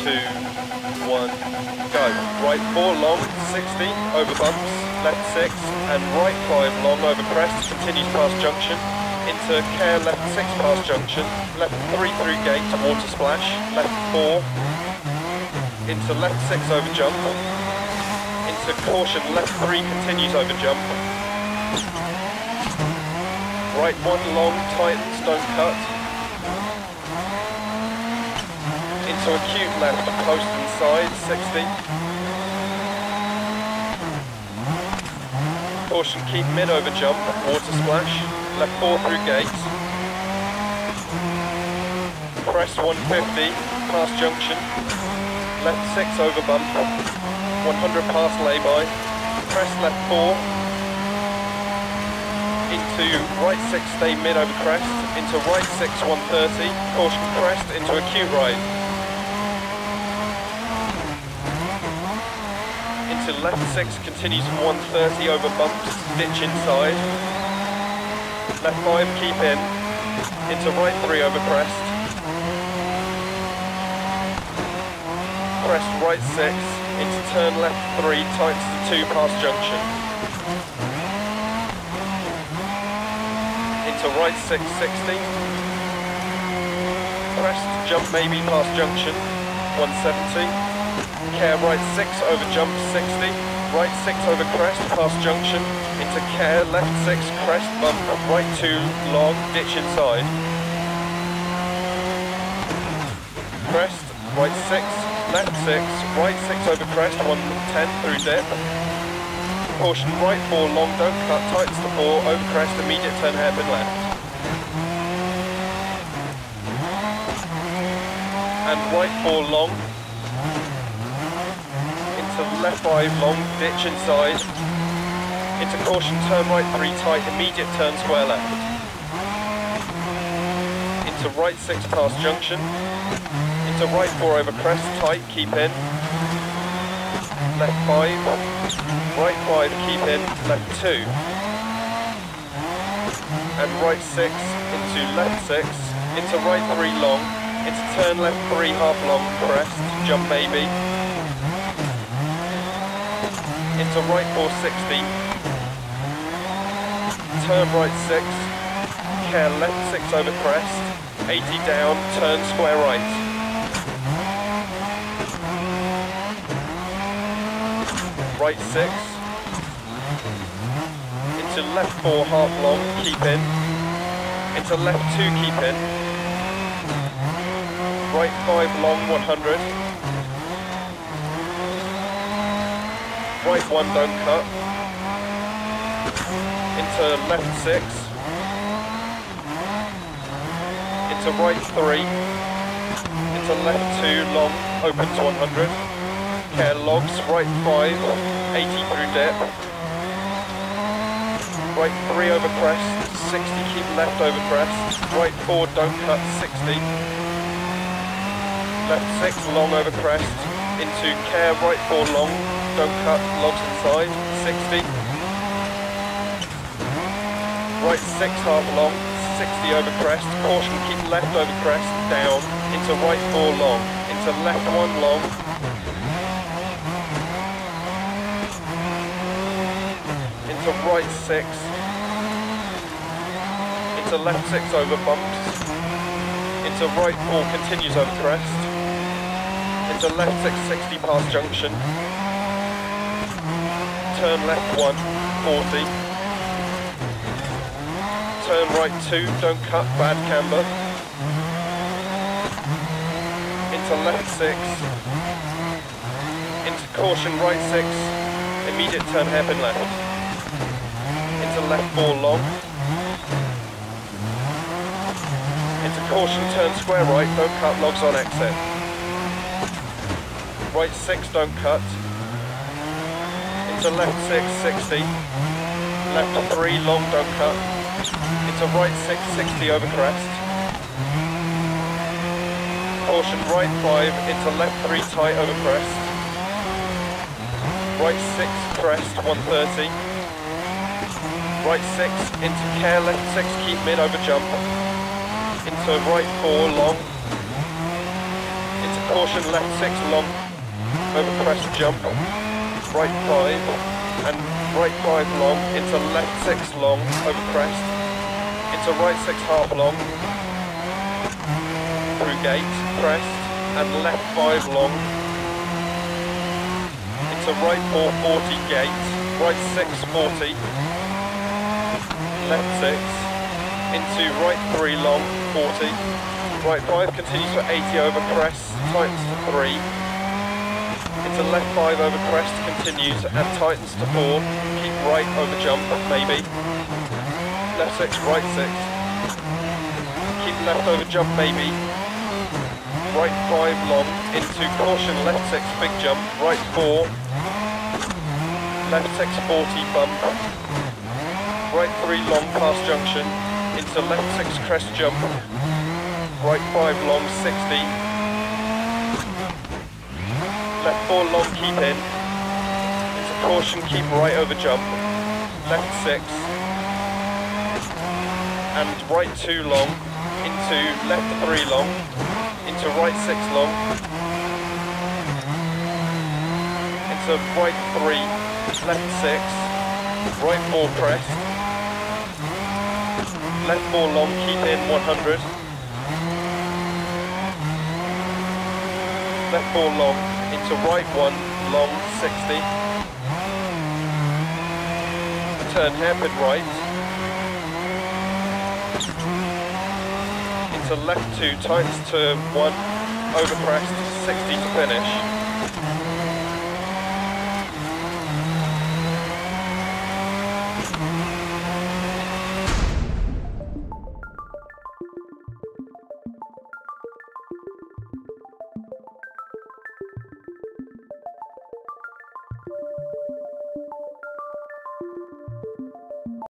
2, 1, go. Right 4 long, 60, over bumps, left 6, and right 5 long over crest, continues past junction, into care, left 6 past junction, left 3 through gate, water splash, left 4, into left 6 over jump, into caution, left 3 continues over jump, right 1 long, tightens, don't cut, into acute left, post and side, 60. Caution, keep mid over jump, water splash, left 4 through gate. Crest 150, past junction, left 6 over bump, 100 past lay-by, crest left 4, into right 6 stay mid over crest, into right 6 130, caution crest, into acute right. Into left 6 continues 130 over bumps, ditch inside. Left 5 keep in. Into right 3 over crest. Crest right 6, into turn left 3, tights to 2 past junction. Into right 6, 60. Crest jump maybe past junction, 170. Care right 6 over jump 60, right 6 over crest past junction, into care left 6 crest bump, right 2 long, ditch inside. Crest, right 6, left 6, right 6 over crest, 110 through dip. Caution right 4 long, don't cut, tightens to 4, over crest, immediate turn hairpin left. And right 4 long. Into left 5 long, ditch inside, into caution, turn right 3 tight, immediate turn square left, into right 6 past junction, into right 4 over crest, tight, keep in, left 5, right 5, keep in, left 2, and right 6, into left 6, into right 3 long, into turn left 3 half long, crest, jump maybe, into right 460, turn right 6, care left 6 over crest, 80 down, turn square right. Right 6, into left 4 half long, keep in, into left 2 keep in, right 5 long 100, right 1 don't cut, into left 6, into right 3, into left 2 long, open to 100, care logs, right 5, 80 through dip, right 3 over crest, 60 keep left over crest, right 4 don't cut, 60, left 6 long over crest, into care right 4 long, don't cut, logs inside, 60. Right 6 half long, 60 over crest, caution keep left over crest, down, into right 4 long, into left 1 long, into right 6, into left 6 over bumps, into right 4 continues over crest, into left 6 60 past junction, turn left 1, 40, turn right 2, don't cut, bad camber, into left 6, into caution right 6, immediate turn hairpin left, into left 4 long, into caution turn square right, don't cut, logs on exit, right 6 don't cut, into left 6, 60, left 3, long, don't cut, into right 6, 60 over crest, caution right 5, into left 3, tight over crest, right 6, crest, 130, right 6, into care, left 6, keep mid over jump, into right 4, long, into caution, left 6 long, over crest jump, right 5, and right 5 long, into left 6 long, over crest, into right 6 half long, through gate, crest, and left 5 long, into right 4 40 gate, right 6 40, left 6, into right 3 long 40, right 5 continues for 80 over crest, tightens to 3, into left 5 over crest, continues and tightens to 4, keep right over jump maybe, left 6, right 6, keep left over jump maybe, right 5 long, into caution, left 6 big jump, right 4, left 6 40 bump, right 3 long past junction, into left 6 crest jump, right 5 long 60, left 4 long keep in, into caution keep right over jump, left 6, and right 2 long, into left 3 long, into right 6 long, into right 3, left 6, right 4 crest, left 4 long, keep in 100, left 4 long, into right 1 long 60, turn hairpin right, into left 2, tightens to 1, over crest, 60 to finish.